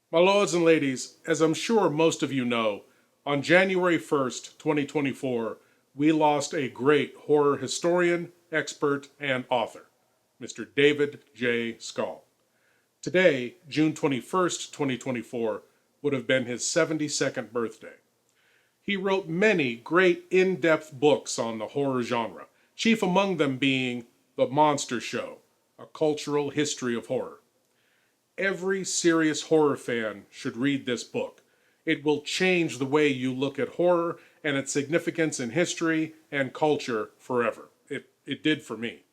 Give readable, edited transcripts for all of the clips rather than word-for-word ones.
My lords and ladies, as I'm sure most of you know, on January 1st, 2024, we lost a great horror historian, expert, and author, Mr. David J. Skal. Today, June 21st, 2024, would have been his 72nd birthday. He wrote many great in-depth books on the horror genre, chief among them being The Monster Show, A Cultural History of Horror. Every serious horror fan should read this book. It will change the way you look at horror and its significance in history and culture forever. It did for me.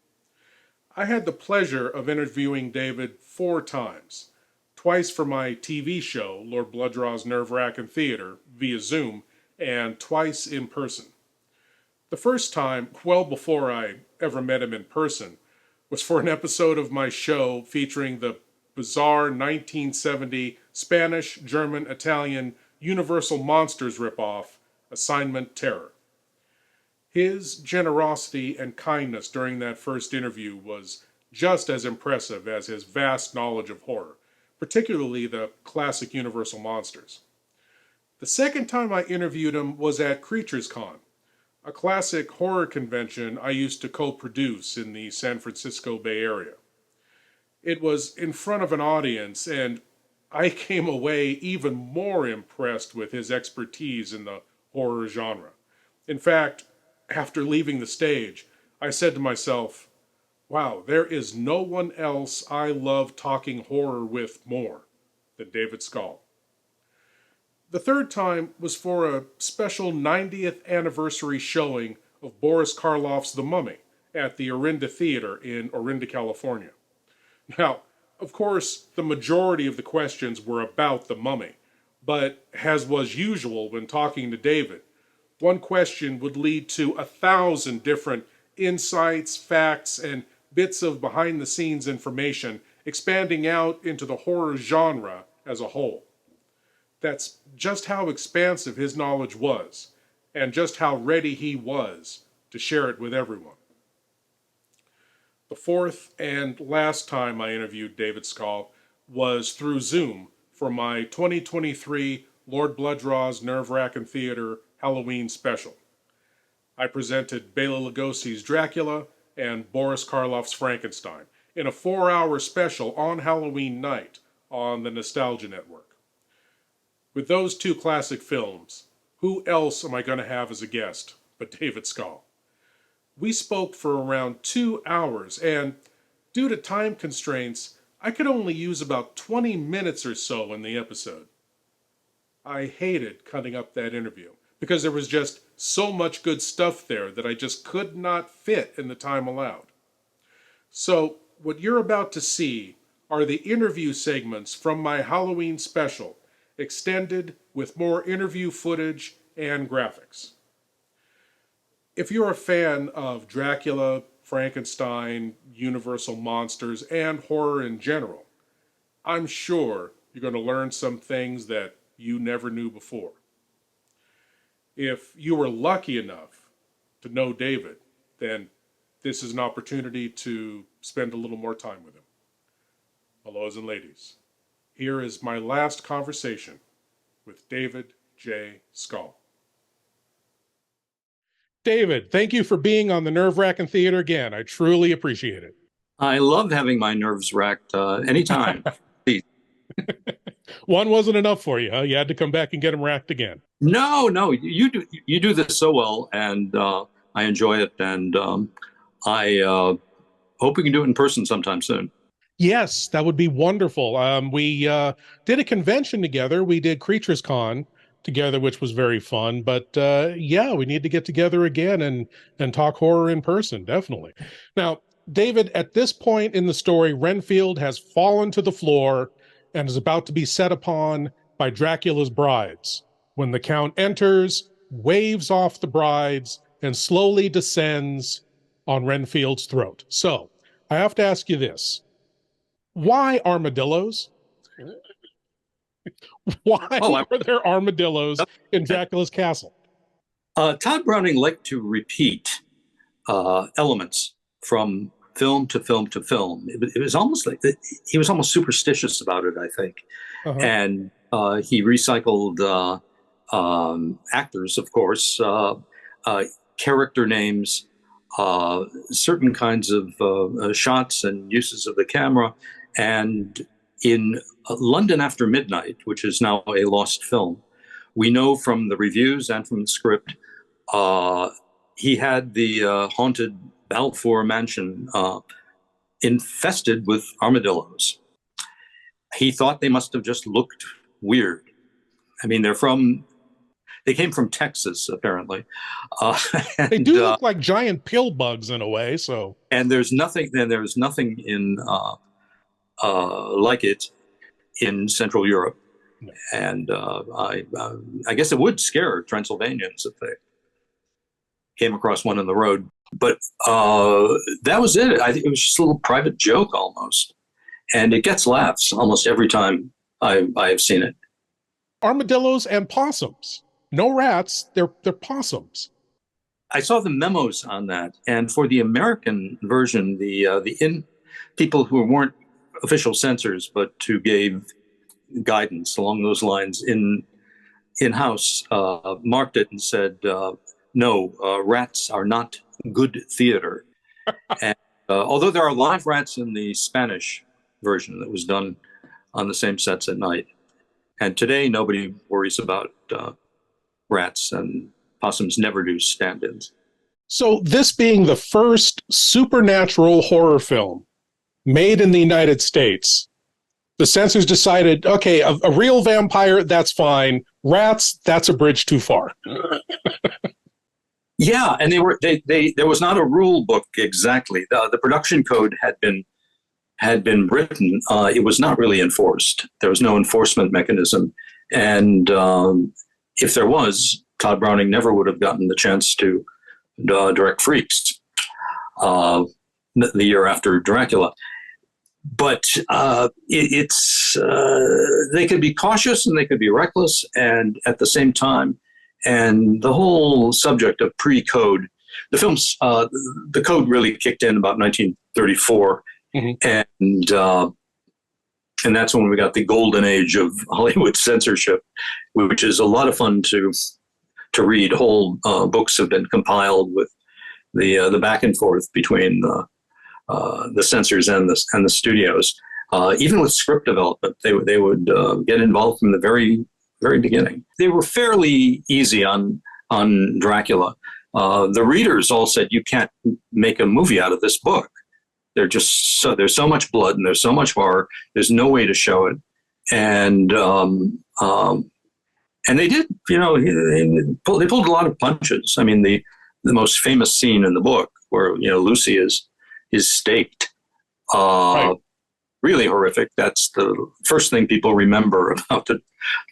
I had the pleasure of interviewing David 4 times. Twice for my TV show, Lord Blood-Rah's Wrackin Theater, via Zoom, and twice in person. The first time, well before I ever met him in person, was for an episode of my show featuring the bizarre 1970 Spanish, German, Italian Universal Monsters ripoff, Assignment Terror. His generosity and kindness during that first interview was just as impressive as his vast knowledge of horror, particularly the classic Universal monsters. The second time I interviewed him was at Creatures Con, a classic horror convention I used to co-produce in the San Francisco Bay Area. It was in front of an audience, and I came away even more impressed with his expertise in the horror genre. In fact, after leaving the stage, I said to myself, wow, there is no one else I love talking horror with more than David Skal. The third time was for a special 90th anniversary showing of Boris Karloff's The Mummy at the Orinda Theater in Orinda, California. Now, of course, the majority of the questions were about the mummy, but as was usual when talking to David, one question would lead to 1,000 different insights, facts, and bits of behind-the-scenes information expanding out into the horror genre as a whole. That's just how expansive his knowledge was, and just how ready he was to share it with everyone. The fourth and last time I interviewed David Skal was through Zoom for my 2023 Lord Blood-Rah's Wrackin Theater Halloween special. I presented Bela Lugosi's Dracula and Boris Karloff's Frankenstein in a 4-hour special on Halloween night on the Nostalgia Network. With those two classic films, who else am I going to have as a guest but David Skal? We spoke for around 2 hours, and due to time constraints, I could only use about 20 minutes or so in the episode. I hated cutting up that interview because there was just so much good stuff there that I just could not fit in the time allowed. So, what you're about to see are the interview segments from my Halloween special, extended with more interview footage and graphics. If you're a fan of Dracula, Frankenstein, Universal monsters, and horror in general, I'm sure you're going to learn some things that you never knew before. If you were lucky enough to know David, then this is an opportunity to spend a little more time with him. Hellos and ladies, here is my last conversation with David J. Skal. David, thank you for being on the Wrackin Theater again. I truly appreciate it. I love having my nerves racked anytime. One wasn't enough for you, huh? You had to come back and get them racked again. No, you do this so well, and I enjoy it, and I hope we can do it in person sometime soon. Yes, that would be wonderful. We did a convention together. We did Creatures Con together, which was very fun. But yeah, we need to get together again and talk horror in person, definitely. Now, David, at this point in the story, Renfield has fallen to the floor and is about to be set upon by Dracula's brides. When the Count enters, waves off the brides, and slowly descends on Renfield's throat. So, I have to ask you this. Why armadillos? Why are there armadillos in Dracula's castle? Todd Browning liked to repeat elements from film to film to film. It was almost like he was almost superstitious about it, I think. Uh-huh. And he recycled actors, of course, character names, certain kinds of shots and uses of the camera. And in London After Midnight, which is now a lost film, we know from the reviews and from the script, he had the haunted Balfour mansion infested with armadillos. He thought they must have just looked weird. I mean, they came from Texas, apparently. They do look like giant pill bugs in a way. So, and there's nothing in like it in Central Europe. No. And I guess it would scare Transylvanians if they came across one on the road. But that was it. I think it was just a little private joke almost. And it gets laughs almost every time I have seen it. Armadillos and possums. No rats, they're possums. I saw the memos on that. And for the American version, the people who weren't official censors, but who gave guidance along those lines in-house, marked it and said, no, rats are not good theater. And although there are live rats in the Spanish version that was done on the same sets at night. And today, nobody worries about rats, and possums never do stand-ins. So this being the first supernatural horror film made in the United States, the censors decided, okay, a real vampire, that's fine. Rats, that's a bridge too far. Yeah, and there was not a rule book exactly. The production code had been written. It was not really enforced. There was no enforcement mechanism. And if there was, Todd Browning never would have gotten the chance to direct Freaks the year after Dracula. But they could be cautious and they could be reckless, and at the same time, and the whole subject of pre-code, the code really kicked in about 1934. Mm-hmm. And that's when we got the golden age of Hollywood censorship, which is a lot of fun to read. Whole books have been compiled with the back and forth between the censors and the studios. Even with script development, they would get involved from the very beginning. They were fairly easy on Dracula. The readers all said, "You can't make a movie out of this book. There's so much blood and there's so much horror. There's no way to show it." And they did. They pulled a lot of punches. I mean, the most famous scene in the book where Lucy is staked. Right. Really horrific. That's the first thing people remember about the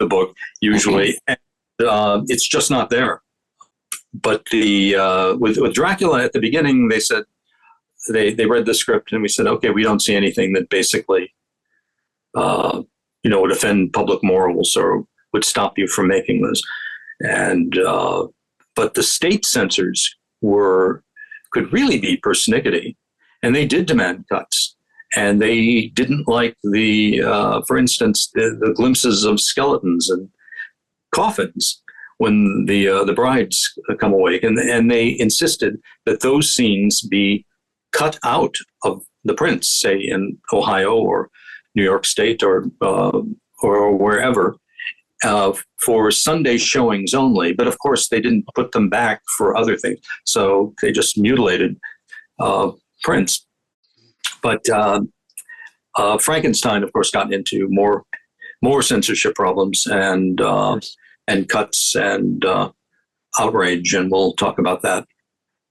book usually. And, it's just not there. But with Dracula at the beginning, they said they read the script and we said, okay, we don't see anything that basically would offend public morals or would stop you from making this. And but the state censors could really be persnickety, and they did demand cuts. And they didn't like for instance, the glimpses of skeletons and coffins when the brides come awake, and they insisted that those scenes be cut out of the prints, say in Ohio or New York State or wherever, for Sunday showings only. But of course, they didn't put them back for other things, so they just mutilated prints. But Frankenstein, of course, got into more censorship problems and cuts and outrage, and we'll talk about that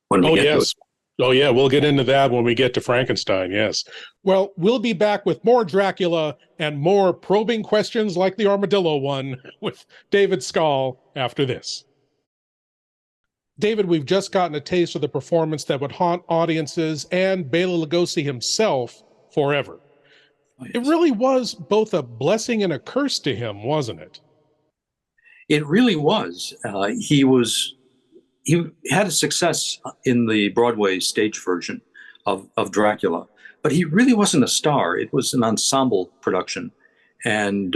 when we get to it. Oh, yeah, we'll get into that when we get to Frankenstein, yes. Well, we'll be back with more Dracula and more probing questions like the armadillo one with David Skal after this. David, we've just gotten a taste of the performance that would haunt audiences and Bela Lugosi himself forever. Oh, yes. It really was both a blessing and a curse to him, wasn't it? It really was. He had a success in the Broadway stage version of Dracula. But he really wasn't a star. It was an ensemble production, and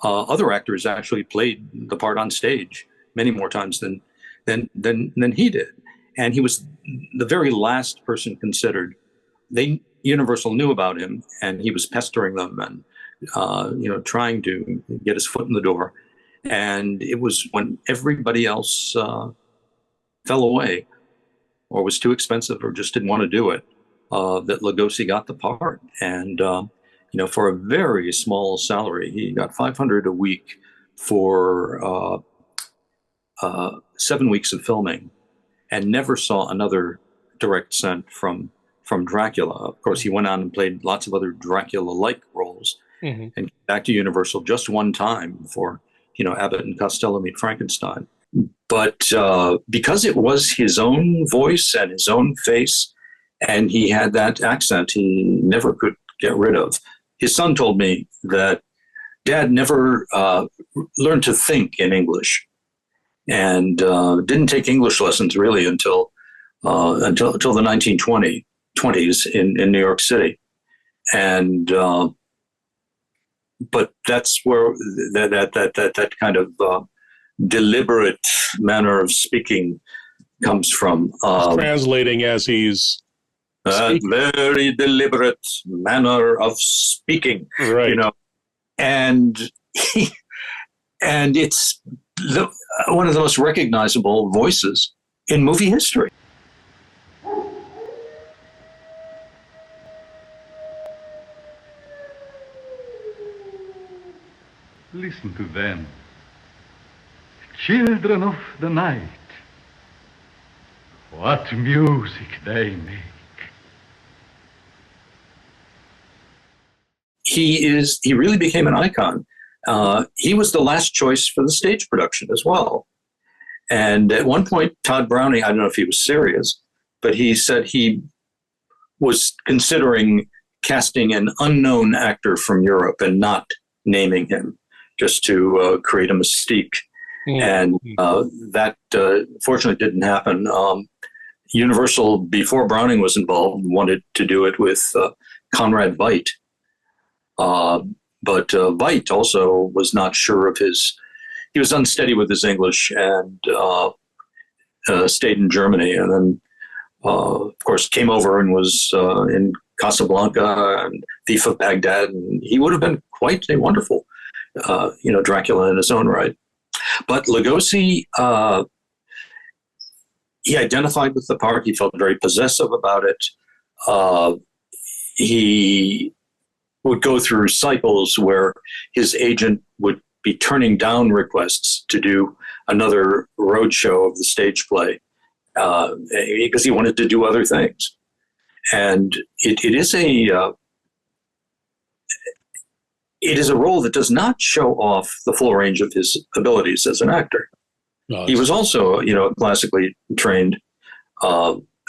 other actors actually played the part on stage many more times than he did. And he was the very last person considered. Universal knew about him, and he was pestering them and trying to get his foot in the door. And it was when everybody else fell away, or was too expensive, or just didn't want to do it, that Lugosi got the part. And for a very small salary, he got $500 a week for 7 weeks of filming, and never saw another direct scent from Dracula. Of course, he went on and played lots of other Dracula-like roles, and came back to Universal just one time before, Abbott and Costello meet Frankenstein. But because it was his own voice and his own face, and he had that accent he never could get rid of. His son told me that Dad never learned to think in English, and didn't take English lessons really until the 1920s in New York City. And but that's where that kind of deliberate manner of speaking comes from. Translating as he's speaking. Very deliberate manner of speaking, right? And and it's one of the most recognizable voices in movie history. Listen to them, children of the night. What music they make. He really became an icon. He was the last choice for the stage production as well. And at one point, Todd Browning, I don't know if he was serious, but he said he was considering casting an unknown actor from Europe and not naming him, just to create a mystique. And that fortunately didn't happen. Universal, before Browning was involved, wanted to do it with Conrad Veidt. But Veidt also was not sure of he was unsteady with his English, and stayed in Germany. And then, of course, came over and was in Casablanca and Thief of Baghdad. And he would have been quite a wonderful, Dracula in his own right. But Lugosi, he identified with the part. He felt very possessive about it. He would go through cycles where his agent would be turning down requests to do another road show of the stage play because he wanted to do other things. And it is a role that does not show off the full range of his abilities as an actor. No, he was also, a classically trained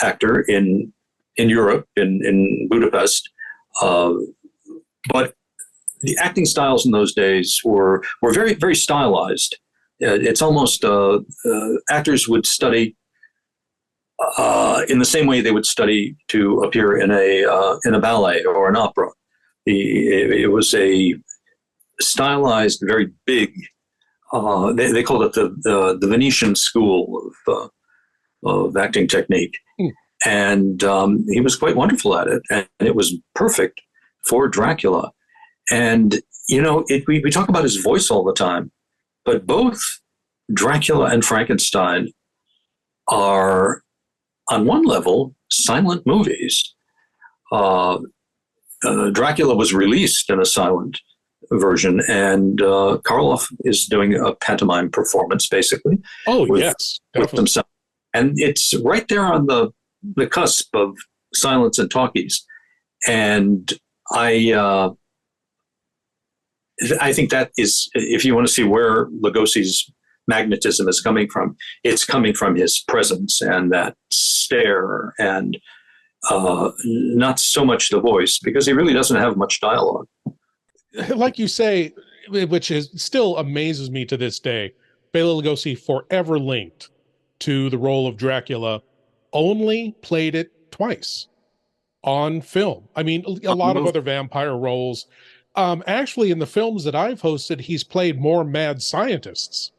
actor in Europe, in Budapest. But the acting styles in those days were very, very stylized. It's almost actors would study in the same way they would study to appear in a ballet or an opera. It was a stylized, very big. They called it the Venetian school of acting technique, and he was quite wonderful at it, and it was perfect for Dracula. And we talk about his voice all the time, but both Dracula and Frankenstein are, on one level, silent movies. Dracula was released in a silent version, and Karloff is doing a pantomime performance, basically. Oh, yes, with himself, and it's right there on the cusp of silence and talkies. And I think that is, if you want to see where Lugosi's magnetism is coming from, it's coming from his presence and that stare, and not so much the voice, because he really doesn't have much dialogue. Like you say, which still amazes me to this day, Bela Lugosi, forever linked to the role of Dracula, only played it twice. on film. I mean, a lot of other vampire roles. Actually, in the films that I've hosted, he's played more mad scientists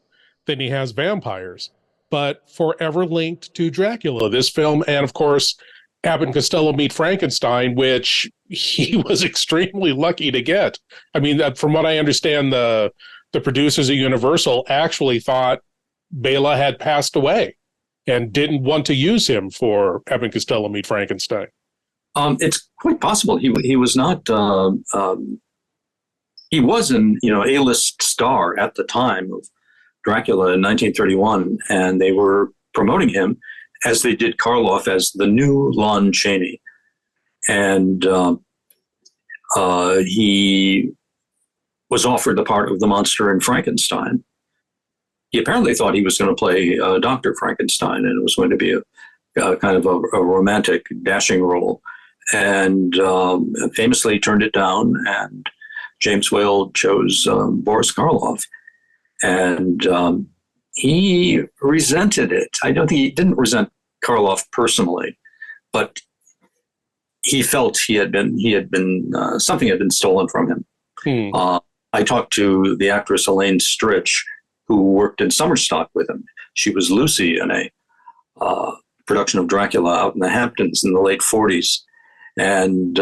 than he has vampires, but forever linked to Dracula, this film, and of course, Abbott and Costello Meet Frankenstein, which he was extremely lucky to get. I mean, from what I understand, the producers at Universal actually thought Bela had passed away and didn't want to use him for Abbott and Costello Meet Frankenstein. It's quite possible he was not. He was an A-list star at the time of Dracula in 1931, and they were promoting him as they did Karloff as the new Lon Chaney, and he was offered the part of the monster in Frankenstein. He apparently thought he was going to play Dr. Frankenstein, and it was going to be a kind of a romantic, dashing role, and famously turned it down, and James Whale chose Boris Karloff, and he resented it. I don't think he didn't resent Karloff personally, but he felt he had been something had been stolen from him. I talked to the actress Elaine Stritch, who worked in Summerstock with him. She was Lucy in a production of Dracula out in the Hamptons in the late 40s, and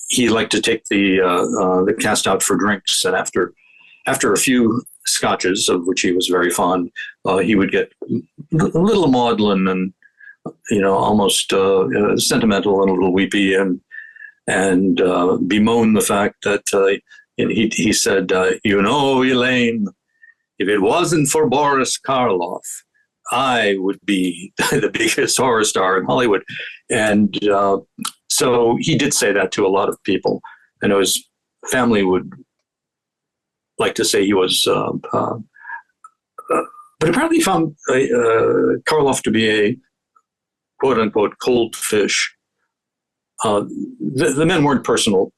he liked to take the cast out for drinks, and after a few scotches, of which he was very fond, he would get a little maudlin and almost sentimental and a little weepy, and bemoan the fact that he said, Elaine, if it wasn't for Boris Karloff, I would be the biggest horror star in Hollywood. And so he did say that to a lot of people. I know his family would like to say he was, but apparently found Karloff to be a quote-unquote cold fish. The men weren't personal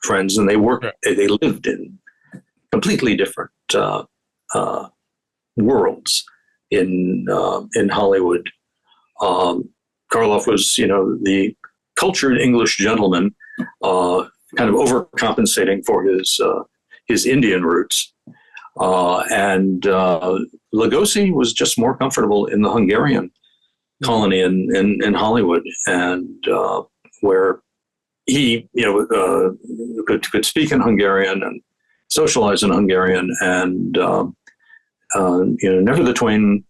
friends, and they lived in completely different worlds in Hollywood. Karloff was, the cultured English gentleman, kind of overcompensating for his Indian roots, and Lugosi was just more comfortable in the Hungarian colony in Hollywood, and where he could speak in Hungarian and socialize in Hungarian, and never the twain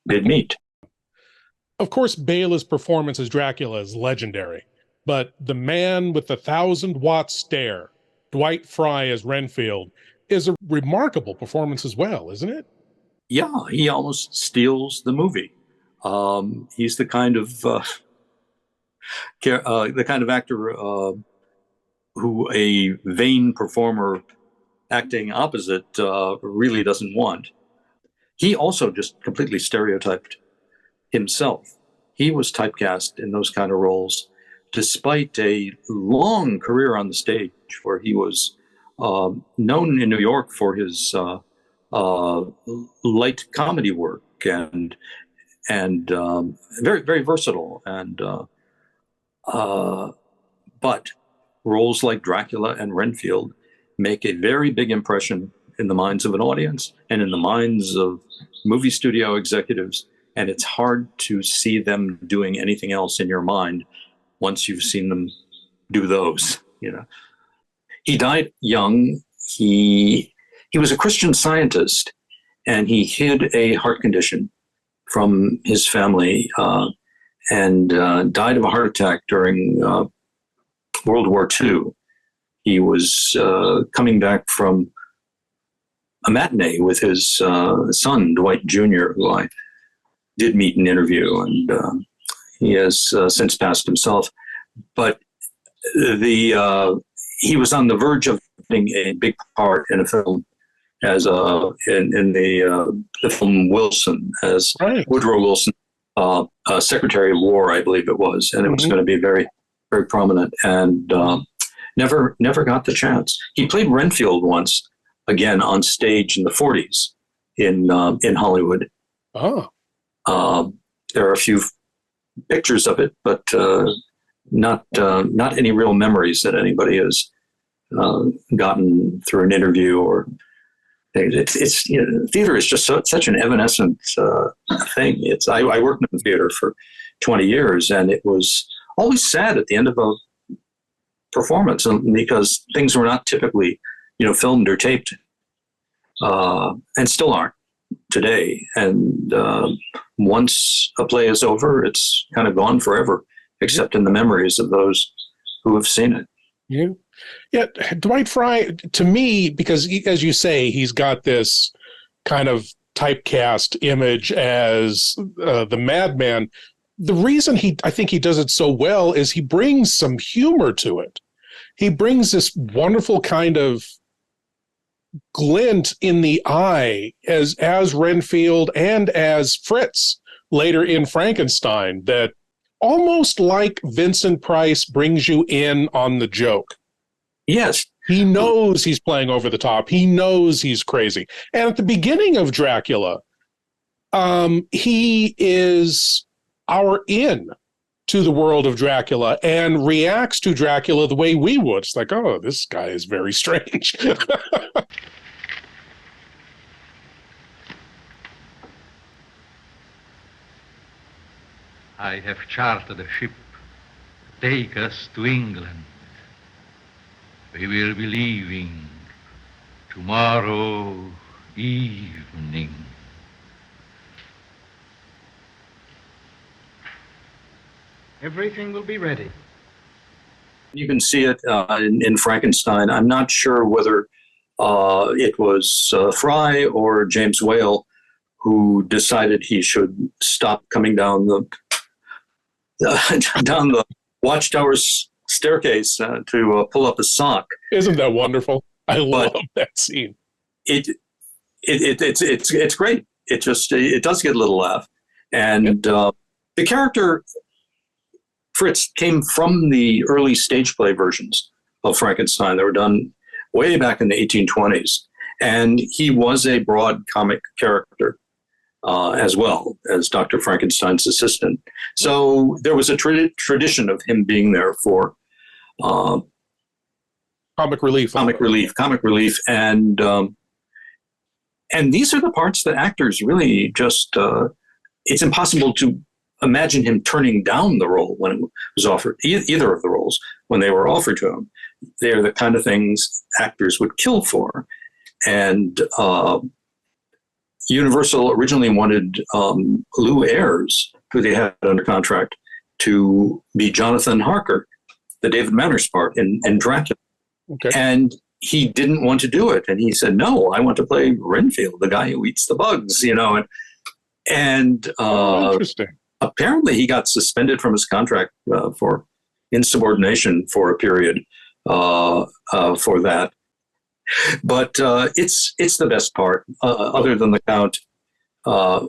did meet. Of course, Bela's performance as Dracula is legendary, but the man with the 1,000-watt stare, Dwight Frye as Renfield, is a remarkable performance as well, isn't it? Yeah, he almost steals the movie. He's the kind of actor who a vain performer acting opposite really doesn't want. He also just completely stereotyped himself. He was typecast in those kind of roles, despite a long career on the stage where he was known in New York for his light comedy work and very, very versatile. And but roles like Dracula and Renfield make a very big impression in the minds of an audience and in the minds of movie studio executives. And it's hard to see them doing anything else in your mind once you've seen them do those. He died young. He was a Christian Scientist, and he hid a heart condition from his family, and died of a heart attack during World War II. He was coming back from a matinee with his son, Dwight Jr., who I did meet and interview, and he has since passed himself. But he was on the verge of getting a big part in a film as in the film Wilson, as Woodrow Wilson, Secretary of War, I believe it was, and it was going to be very, very prominent, and never got the chance. He played Renfield once, again on stage in the 40s in Hollywood. Oh. There are a few pictures of it, but not any real memories that anybody has gotten through an interview or. It's theater is just such an evanescent thing. I worked in the theater for 20 years, and it was always sad at the end of a performance because things were not typically, filmed or taped, and still aren't today. And once a play is over, it's kind of gone forever, except in the memories of those who have seen it. Yeah. Yeah, Dwight Frye, to me, because as you say, he's got this kind of typecast image as the madman. The reason I think he does it so well is he brings some humor to it. He brings this wonderful kind of glint in the eye as Renfield and as Fritz later in Frankenstein, that almost like Vincent Price brings you in on the joke. Yes. He knows he's playing over the top. He knows he's crazy. And at the beginning of Dracula, he is our in to the world of Dracula and reacts to Dracula the way we would. It's like, oh, this guy is very strange. I have chartered a ship to take us to England. We will be leaving tomorrow evening. Everything will be ready. You can see it in Frankenstein. I'm not sure whether it was Fry or James Whale who decided he should stop coming down the watchtower's staircase to pull up a sock. Isn't that wonderful? I love that scene. It's great. It does get a little laugh, and the character Fritz came from the early stage play versions of Frankenstein that were done way back in the 1820s, and he was a broad comic character as well as Dr. Frankenstein's assistant. So there was a tradition of him being there for comic relief, and these are the parts that actors really just. It's impossible to imagine him turning down the role when it was offered. Either of the roles when they were offered to him, they're the kind of things actors would kill for, and. Universal originally wanted Lou Ayres, who they had under contract, to be Jonathan Harker, the David Manners part in Dracula. Okay. And he didn't want to do it. And he said, no, I want to play Renfield, the guy who eats the bugs, And interesting. Apparently he got suspended from his contract for insubordination for a period for that. But it's the best part, other than the Count,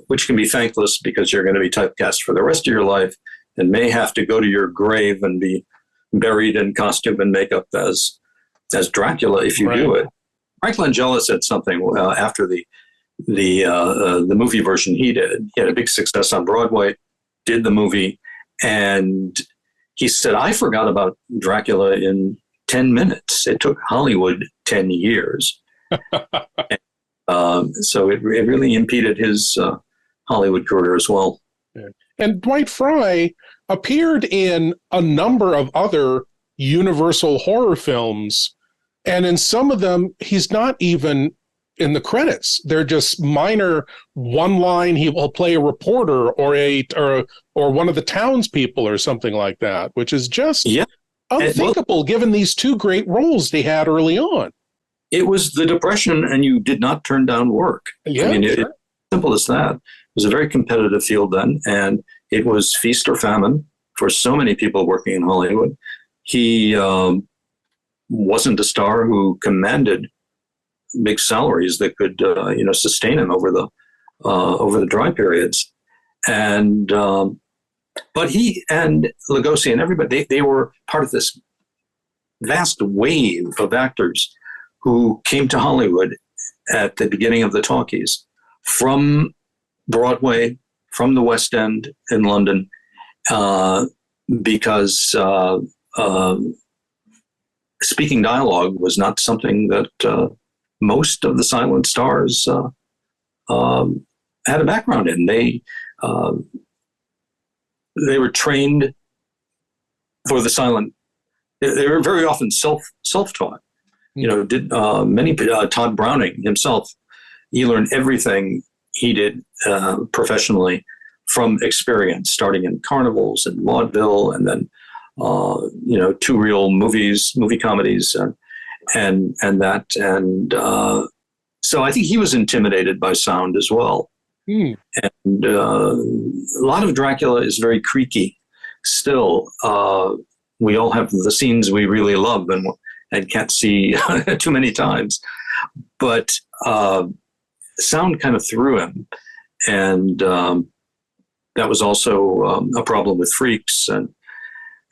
which can be thankless because you're going to be typecast for the rest of your life and may have to go to your grave and be buried in costume and makeup as Dracula if you do it. Frank Langella said something after the movie version he did. He had a big success on Broadway, did the movie, and he said, I forgot about Dracula in 10 minutes. It took Hollywood 10 years. So it really impeded his Hollywood career as well. Yeah. And Dwight Frye appeared in a number of other Universal horror films, and in some of them, he's not even in the credits. They're just minor one line. He will play a reporter or one of the townspeople or something like that, which is just unthinkable given these two great roles they had early on. It was the Depression, and you did not turn down work. Yeah, it's simple as that. It was a very competitive field then, and it was feast or famine for so many people working in Hollywood. He wasn't a star who commanded big salaries that could, sustain him over the dry periods, and but he and Lugosi and everybody they were part of this vast wave of actors who came to Hollywood at the beginning of the talkies from Broadway, from the West End in London, because speaking dialogue was not something that most of the silent stars had a background in. They were trained for the silent. They were very often self-taught. Did many Todd Browning himself? He learned everything he did professionally from experience, starting in carnivals and vaudeville, and then two reel movie comedies, and that, and so I think he was intimidated by sound as well. And a lot of Dracula is very creaky. Still, we all have the scenes we really love and can't see too many times, but sound kind of threw him, and that was also a problem with freaks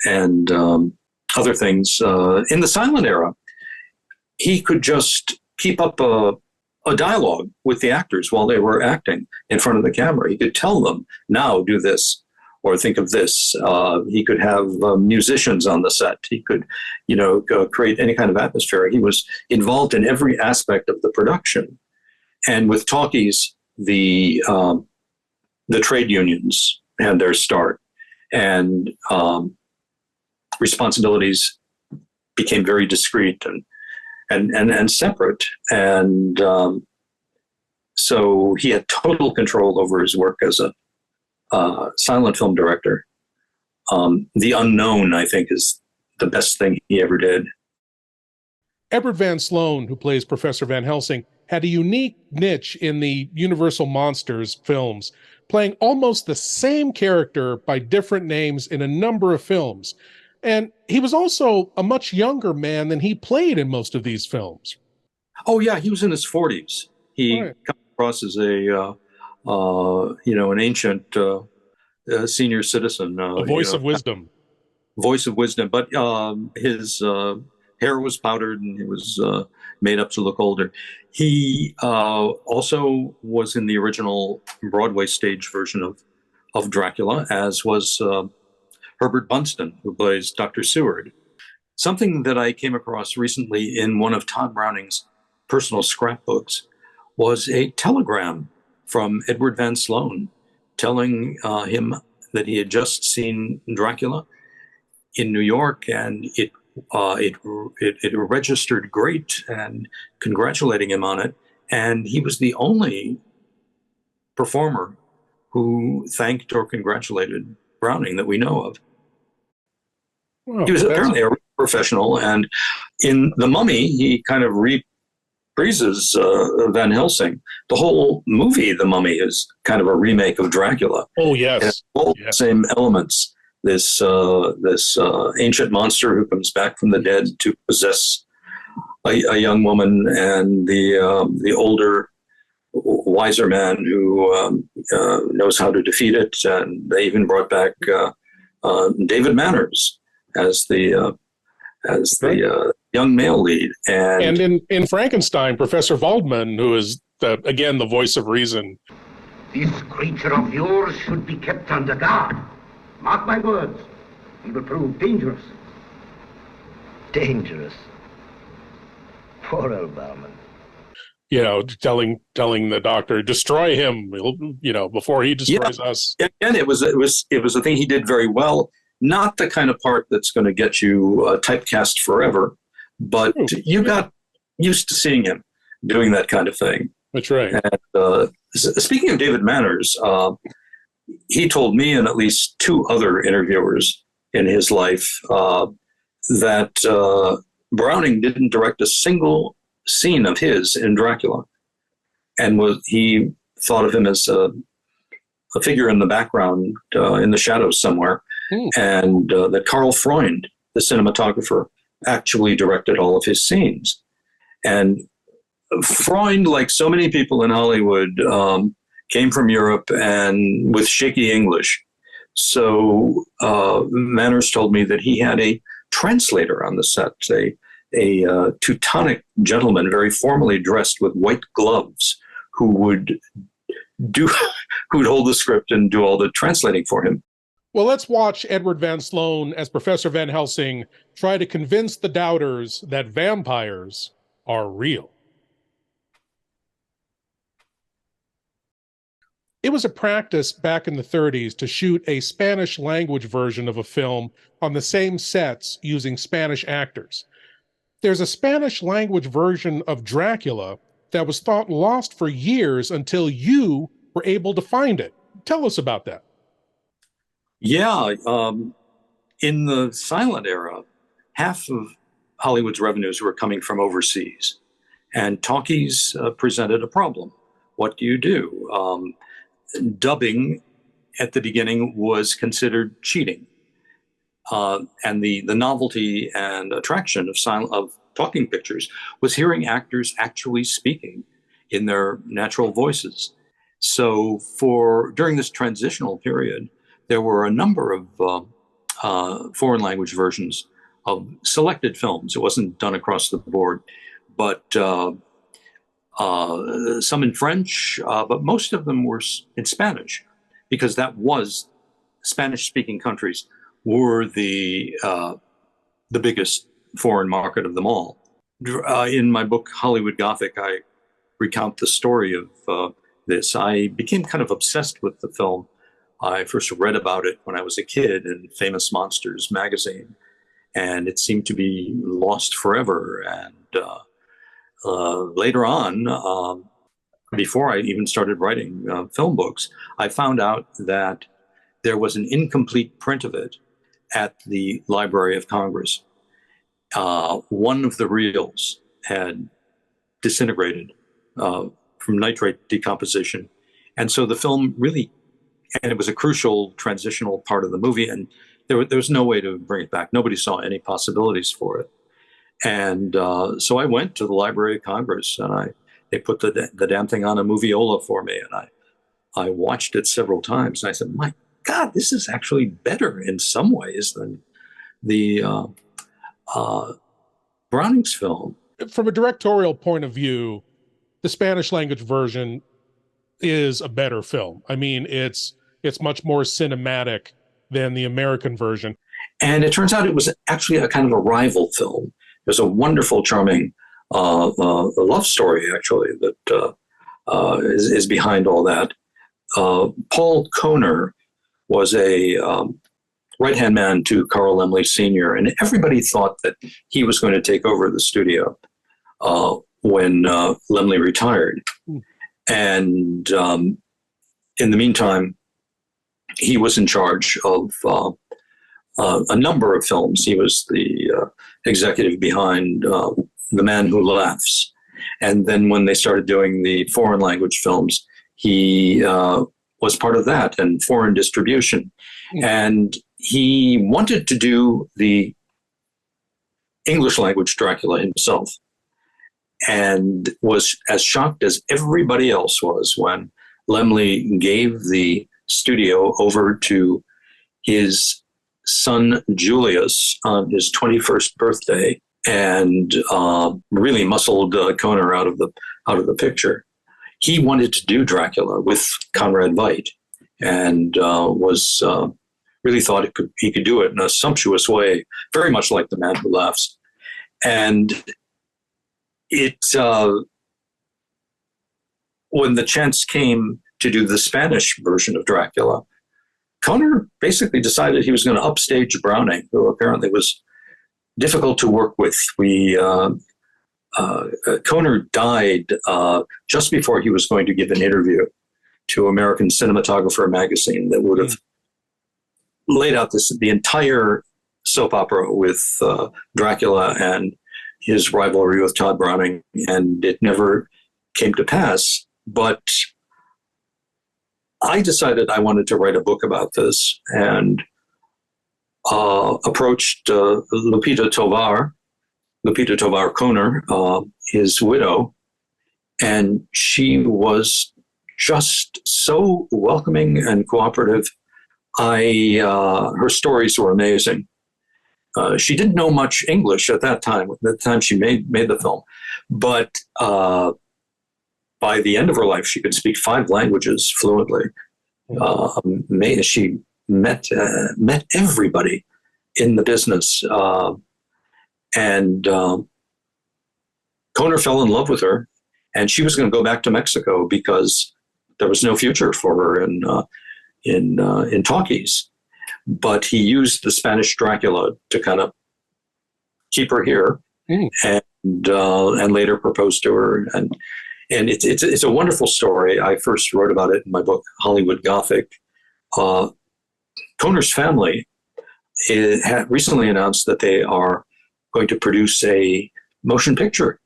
and other things. In the silent era, he could just keep up a dialogue with the actors while they were acting in front of the camera. He could tell them, now do this, or think of this. He could have musicians on the set. He could, create any kind of atmosphere. He was involved in every aspect of the production. And with talkies, the trade unions had their start, and responsibilities became very discreet and separate. And so he had total control over his work as a silent film director. The unknown, I think, is the best thing he ever did. Edward Van Sloan, who plays Professor Van Helsing, had a unique niche in the Universal Monsters films, playing almost the same character by different names in a number of films. And he was also a much younger man than he played in most of these films. Oh, yeah, he was in his 40s. He comes across as an ancient senior citizen. A voice of wisdom. Voice of wisdom. But his hair was powdered and he was made up to look older. He also was in the original Broadway stage version of Dracula, as was Herbert Bunston, who plays Dr. Seward. Something that I came across recently in one of Todd Browning's personal scrapbooks was a telegram from Edward Van Sloan telling him that he had just seen Dracula in New York, and it registered great, and congratulating him on it. And he was the only performer who thanked or congratulated Browning that we know of. Well, he was apparently a professional, and in The Mummy, he kind of reprises Van Helsing. The whole movie, The Mummy, is kind of a remake of Dracula. Oh, yes. All the same elements. This ancient monster who comes back from the dead to possess a young woman, and the older, wiser man who knows how to defeat it. And they even brought back David Manners as the young male lead. And in Frankenstein, Professor Waldman, who is again the voice of reason. This creature of yours should be kept under guard. Mark my words, he will prove dangerous. Dangerous? Poor old Bauman. Telling the doctor, destroy him, before he destroys us. And it was a thing he did very well. Not the kind of part that's going to get you typecast forever, but you got used to seeing him doing that kind of thing. That's right. And, speaking of David Manners, he told me and at least two other interviewers in his life that Browning didn't direct a single scene of his in Dracula, and he thought of him as a figure in the background, in the shadows somewhere, and that Karl Freund, the cinematographer, actually directed all of his scenes. And Freund, like so many people in Hollywood, came from Europe and with shaky English. So Manners told me that he had a translator on the set, a Teutonic gentleman, very formally dressed with white gloves, who would hold the script and do all the translating for him. Well, let's watch Edward Van Sloan as Professor Van Helsing try to convince the doubters that vampires are real. It was a practice back in the 30s to shoot a Spanish language version of a film on the same sets using Spanish actors. There's a Spanish language version of Dracula that was thought lost for years until you were able to find it. Tell us about that. Yeah, in the silent era, half of Hollywood's revenues were coming from overseas, and talkies presented a problem. What do you do? Dubbing at the beginning was considered cheating, and the novelty and attraction of talking pictures was hearing actors actually speaking in their natural voices. So during this transitional period, there were a number of foreign language versions of selected films. It wasn't done across the board, but some in French, but most of them were in Spanish, because that was Spanish-speaking countries were the biggest foreign market of them all. In my book, Hollywood Gothic, I recount the story of this. I became kind of obsessed with the film. I first read about it when I was a kid in Famous Monsters magazine, and it seemed to be lost forever. And later on, before I even started writing film books, I found out that there was an incomplete print of it at the Library of Congress. One of the reels had disintegrated from nitrate decomposition. And so the film really, and it was a crucial transitional part of the movie, and there was no way to bring it back. Nobody saw any possibilities for it. And so I went to the Library of Congress, and they put the damn thing on a moviola for me, and I watched it several times, and I said, my God, this is actually better in some ways than the Browning's film. From a directorial point of view, the Spanish language version is a better film. I mean, it's much more cinematic than the American version. And it turns out it was actually a kind of a rival film. There's a wonderful, charming love story, actually, that is behind all that. Paul Kohner was a right-hand man to Carl Laemmle Sr., and everybody thought that he was going to take over the studio when Laemmle retired. And in the meantime, he was in charge of a number of films. He was the executive behind The Man Who Laughs. And then when they started doing the foreign language films, he was part of that and foreign distribution. And he wanted to do the English language Dracula himself, and was as shocked as everybody else was when Laemmle gave the studio over to his son Julius on his 21st birthday, and really muscled Kohner out of the picture. He wanted to do Dracula with Conrad Veidt, and was really thought he could do it in a sumptuous way, very much like The Man Who Laughs. And it when the chance came to do the Spanish version of Dracula, Kohner basically decided he was going to upstage Browning, who apparently was difficult to work with. Kohner died just before he was going to give an interview to American Cinematographer magazine that would have laid out the entire soap opera with Dracula and his rivalry with Todd Browning, and it never came to pass. But I decided I wanted to write a book about this, and approached Lupita Tovar Kohner, his widow, and she was just so welcoming and cooperative. Her stories were amazing. She didn't know much English at that time she made the film, but by the end of her life, she could speak 5 languages fluently. She met everybody in the business, and Kohner fell in love with her, and she was going to go back to Mexico because there was no future for her in talkies. But he used the Spanish Dracula to kind of keep her here, and later proposed to her. And it's a wonderful story. I first wrote about it in my book, Hollywood Gothic. Kohner's family had recently announced that they are going to produce a motion picture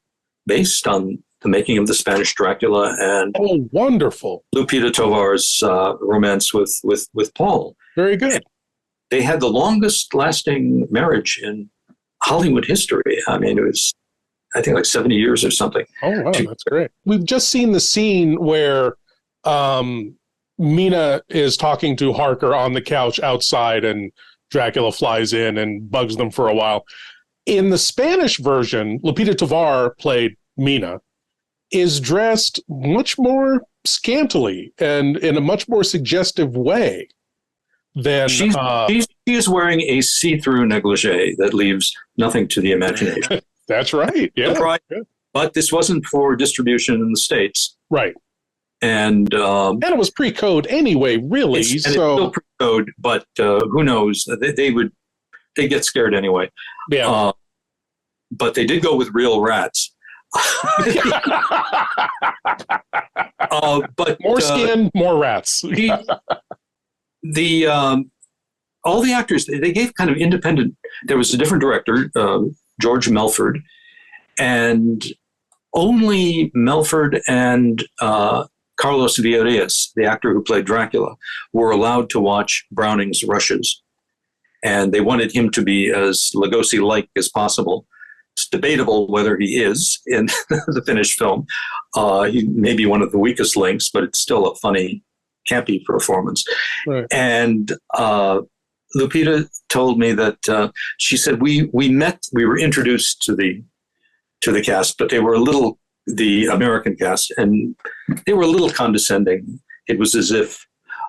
based on the making of the Spanish Dracula and wonderful Lupita Tovar's romance with Paul. Very good. And they had the longest lasting marriage in Hollywood history. I mean, it was, I think, like 70 years or something. Oh, wow, that's great. We've just seen the scene where Mina is talking to Harker on the couch outside, and Dracula flies in and bugs them for a while. In the Spanish version, Lupita Tovar, played Mina, is dressed much more scantily and in a much more suggestive way than... She is wearing a see-through negligee that leaves nothing to the imagination. That's right, yeah. But this wasn't for distribution in the States. Right. And it was pre-code anyway, really. It's still pre-code, but who knows? They'd get scared anyway. Yeah. But they did go with real rats. But more skin, more rats. All the actors, they gave kind of independent. There was a different director, George Melford, and only Melford and Carlos Villarreal, the actor who played Dracula, were allowed to watch Browning's rushes. And they wanted him to be as Lugosi-like as possible. It's debatable whether he is in the finished film. He may be one of the weakest links, but it's still a funny, campy performance. Right. And Lupita told me that she said we were introduced to the cast, but they were the American cast, and they were a little condescending. It was as if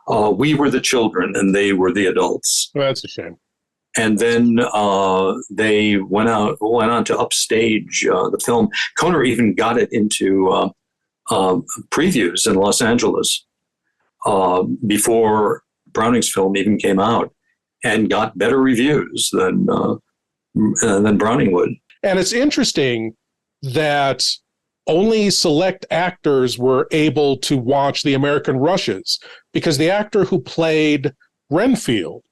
we were the children and they were the adults. Well, that's a shame. And then they went on to upstage the film. Kohner even got it into previews in Los Angeles before Browning's film even came out, and got better reviews than Browning would. And it's interesting that only select actors were able to watch the American rushes, because the actor who played Renfield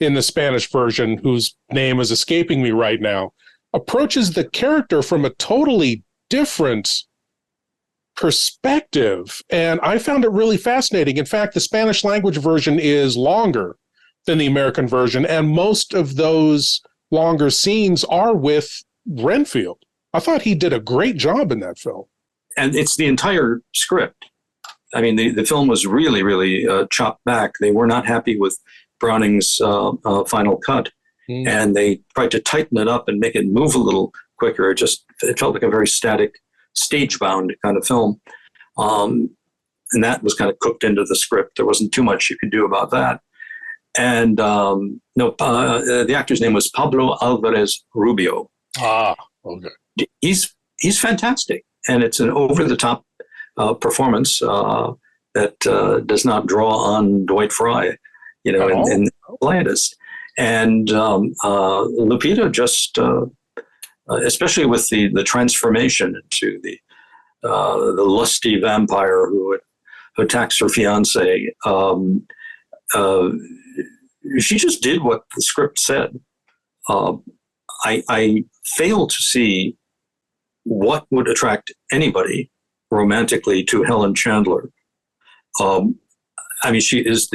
in the Spanish version, whose name is escaping me right now, approaches the character from a totally different perspective. And I found it really fascinating. In fact, the Spanish language version is longer than the American version, and most of those longer scenes are with Renfield. I thought he did a great job in that film. And it's the entire script. I mean, the film was really, really chopped back. They were not happy with Browning's final cut, and they tried to tighten it up and make it move a little quicker. It felt like a very static, stage-bound kind of film. And that was kind of cooked into the script. There wasn't too much you could do about that. And the actor's name was Pablo Alvarez Rubio. Ah, okay. He's fantastic, and it's an over-the-top performance that does not draw on Dwight Frye, in the slightest. And Lupita just, especially with the transformation into the lusty vampire who attacks her fiancé, she just did what the script said. I fail to see what would attract anybody romantically to Helen Chandler. I mean, she is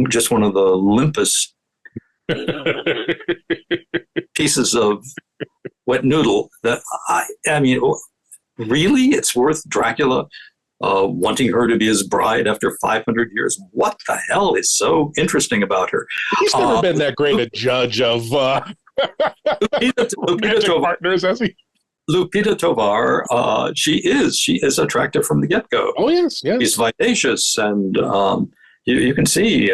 just one of the limpest pieces of wet noodle that I mean, really, it's worth Dracula wanting her to be his bride after 500 years. What the hell is so interesting about her? He's never been that great a judge of romantic partners, has he? Lupita Tovar, she is attractive from the get-go. Oh, yes. She's vivacious, and you can see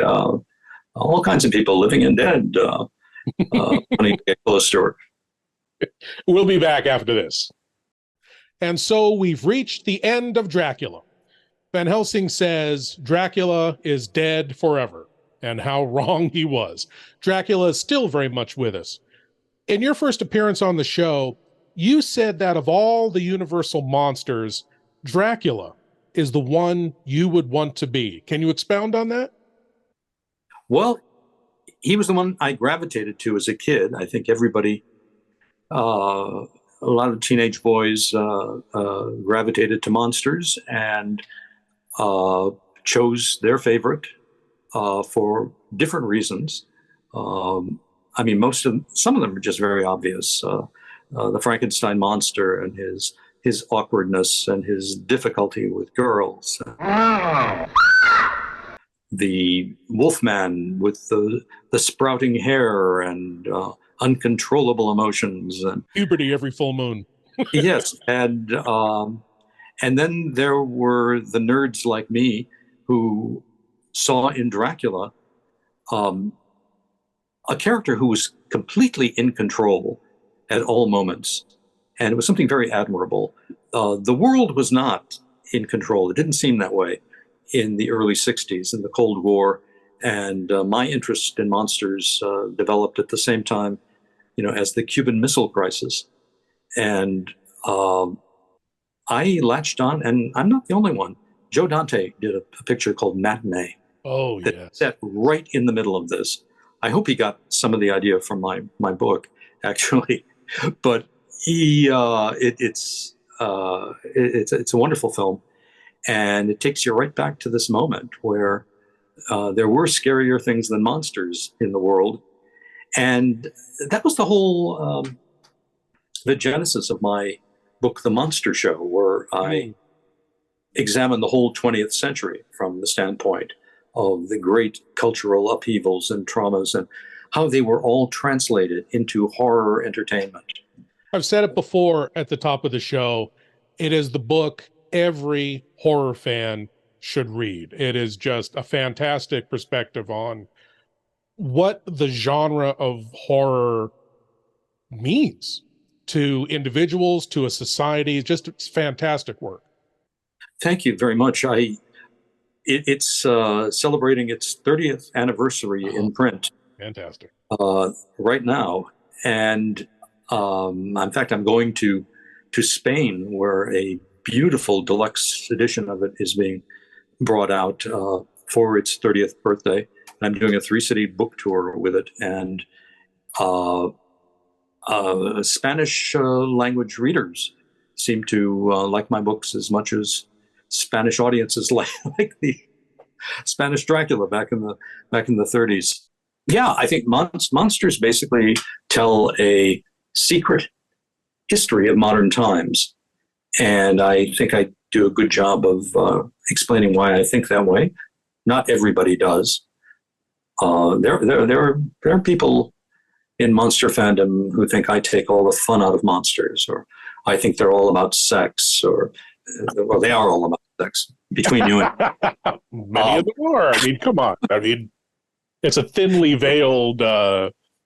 all kinds of people, living and dead, wanting to get close to her. We'll be back after this. And so we've reached the end of Dracula. Van Helsing says Dracula is dead forever, and how wrong he was. Dracula is still very much with us. In your first appearance on the show, you said that of all the Universal monsters, Dracula is the one you would want to be. Can you expound on that? Well, he was the one I gravitated to as a kid. I think everybody, a lot of teenage boys gravitated to monsters and chose their favorite for different reasons. I mean, some of them are just very obvious. The Frankenstein monster and his awkwardness and his difficulty with girls. The Wolfman with the sprouting hair and uncontrollable emotions and puberty every full moon. Yes, and then there were the nerds like me who saw in Dracula a character who was completely in control at all moments, and it was something very admirable. The world was not in control. It didn't seem that way in the early 60s, in the Cold War, and my interest in monsters developed at the same time, as the Cuban Missile Crisis. And I latched on, and I'm not the only one. Joe Dante did a picture called Matinee. Oh, yeah. Set right in the middle of this. I hope he got some of the idea from my book, actually. But it's a wonderful film, and it takes you right back to this moment where there were scarier things than monsters in the world, and that was the whole the genesis of my book, The Monster Show, where I examine the whole 20th century from the standpoint of the great cultural upheavals and traumas and how they were all translated into horror entertainment. I've said it before at the top of the show. It is the book every horror fan should read. It is just a fantastic perspective on what the genre of horror means to individuals, to a society. It's fantastic work. Thank you very much. It's celebrating its 30th anniversary in print. Fantastic. Right now. And in fact, I'm going to Spain, where a beautiful deluxe edition of it is being brought out for its 30th birthday. And I'm doing a 3-city book tour with it. And Spanish language readers seem to like my books as much as Spanish audiences like the Spanish Dracula back in the 30s. Yeah, I think monsters basically tell a secret history of modern times, and I think I do a good job of explaining why I think that way. Not everybody does. There are people in monster fandom who think I take all the fun out of monsters, or I think they're all about sex, or well, they are all about sex between you and many of them are. I mean, come on. I mean, it's a thinly veiled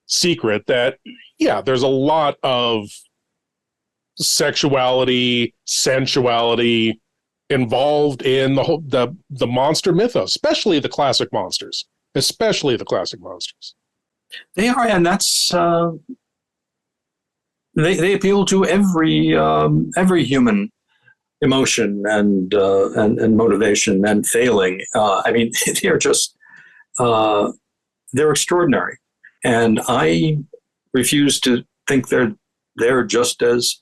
secret that, yeah, there's a lot of sexuality, sensuality involved in the monster mythos, especially the classic monsters. They are, and that's they appeal to every human emotion and motivation and failing. I mean, they're just they're extraordinary, and I refuse to think they're just as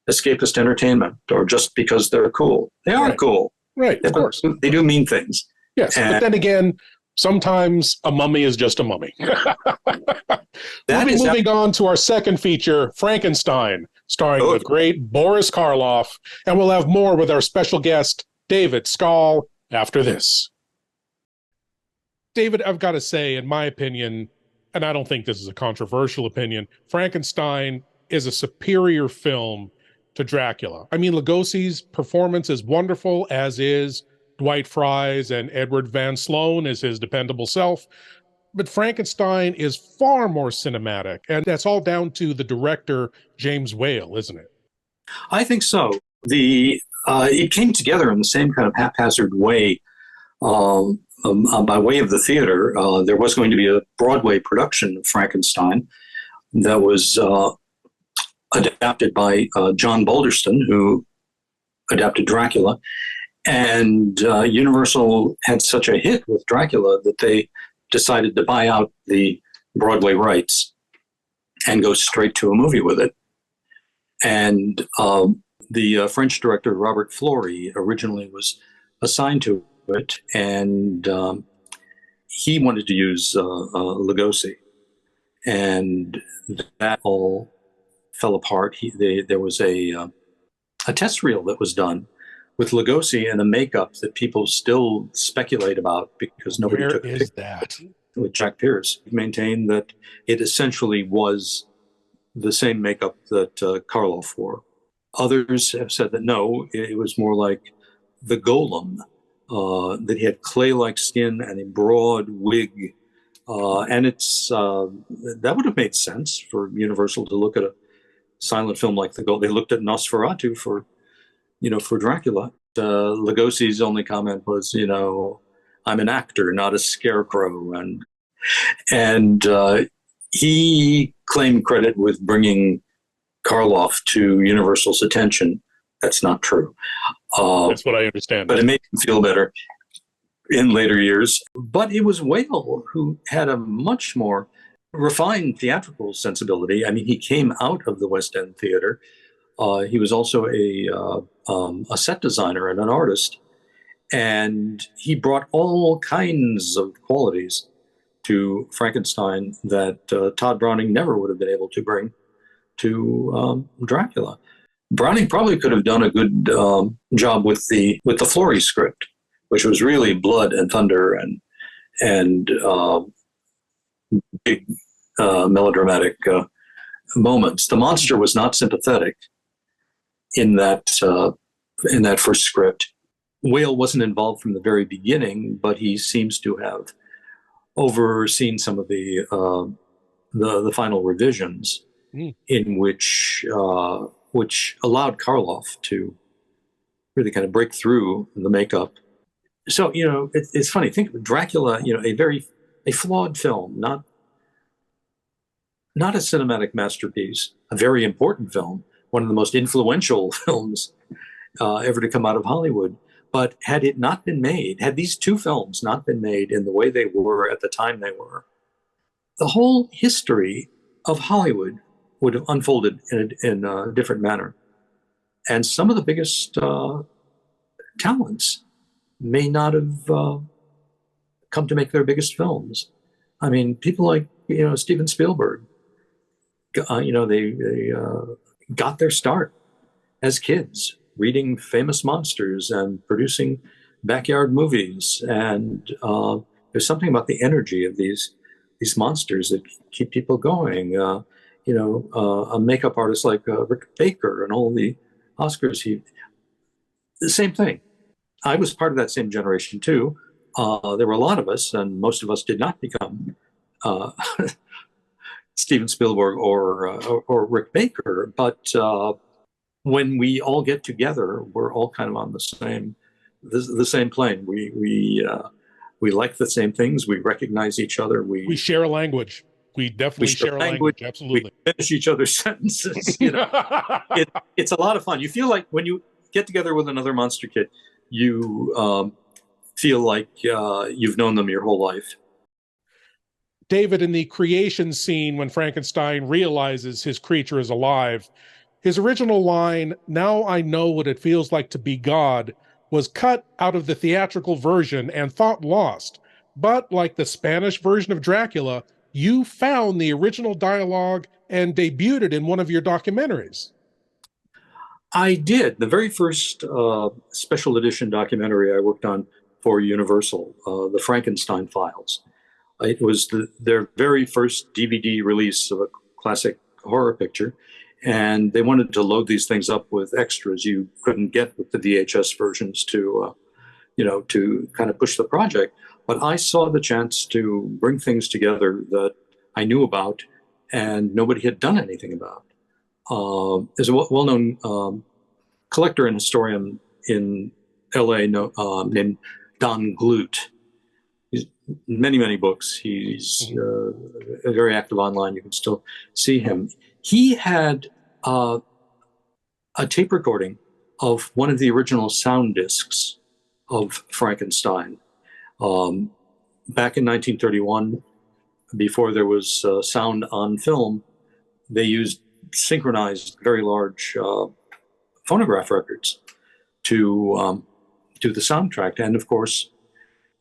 escapist entertainment or just because they're cool. They are cool, right? Of course, they do mean things. Yes, but then again, sometimes a mummy is just a mummy. Moving on to our second feature, Frankenstein, starring the great Boris Karloff, and we'll have more with our special guest, David Skal, after this. David, I've got to say, in my opinion, and I don't think this is a controversial opinion, Frankenstein is a superior film to Dracula. I mean, Lugosi's performance is wonderful, as is Dwight Frye's, and Edward Van Sloan is his dependable self. but Frankenstein is far more cinematic, and that's all down to the director, James Whale, isn't it? I think so. It came together in the same kind of haphazard way by way of the theater. There was going to be a Broadway production of Frankenstein that was adapted by John Balderston, who adapted Dracula. And Universal had such a hit with Dracula that they decided to buy out the Broadway rights and go straight to a movie with it. And the French director, Robert Fleury, originally was assigned to it, and he wanted to use Lugosi. And that all fell apart. There was a test reel that was done with Lugosi and a makeup that people still speculate about because nobody took a picture that? With Jack Pierce. He maintained that it essentially was the same makeup that Karloff wore. Others have said that no, it was more like the golem, that he had clay-like skin and a broad wig. And that would have made sense for Universal to look at a silent film like the golem. They looked at Nosferatu for Dracula. Lugosi's only comment was, I'm an actor, not a scarecrow. And he claimed credit with bringing Karloff to Universal's attention. That's not true. That's what I understand. But it made him feel better in later years. But it was Whale who had a much more refined theatrical sensibility. I mean, he came out of the West End theater. He was also a set designer and an artist. And he brought all kinds of qualities to Frankenstein that Todd Browning never would have been able to bring to Dracula. Browning probably could have done a good job with the Fleury script, which was really blood and thunder and big melodramatic moments. The monster was not sympathetic in that first script. Whale wasn't involved from the very beginning, but he seems to have overseen some of the final revisions, in which allowed Karloff to really kind of break through the makeup. So it's funny. Think of Dracula, a flawed film, not a cinematic masterpiece, a very important film, one of the most influential films ever to come out of Hollywood. But had it not been made, had these two films not been made in the way they were at the time they were, the whole history of Hollywood would have unfolded in a different manner. And some of the biggest talents may not have come to make their biggest films. I mean, people like, Steven Spielberg, they got their start as kids, reading famous monsters and producing backyard movies. And there's something about the energy of these monsters that keep people going. A makeup artist like Rick Baker and all the Oscars, the same thing. I was part of that same generation too. There were a lot of us, and most of us did not become Steven Spielberg or Rick Baker, but when we all get together, we're all kind of on the same plane. We like the same things. We recognize each other. We share a language. We definitely share a language. Absolutely. We finish each other's sentences. It's a lot of fun. You feel like when you get together with another monster kid, you feel like you've known them your whole life. David, in the creation scene when Frankenstein realizes his creature is alive, his original line, "Now I know what it feels like to be God," was cut out of the theatrical version and thought lost. But like the Spanish version of Dracula, you found the original dialogue and debuted it in one of your documentaries. I did. The very first special edition documentary I worked on for Universal, the Frankenstein Files. It was their very first DVD release of a classic horror picture. And they wanted to load these things up with extras you couldn't get with the VHS versions to to kind of push the project. But I saw the chance to bring things together that I knew about and nobody had done anything about. There's a well-known collector and historian in LA named Don Glut. He's many books. He's very active online. You can still see him. He had a tape recording of one of the original sound discs of Frankenstein. Back in 1931, before there was sound on film, they used synchronized, very large phonograph records to do the soundtrack. And of course,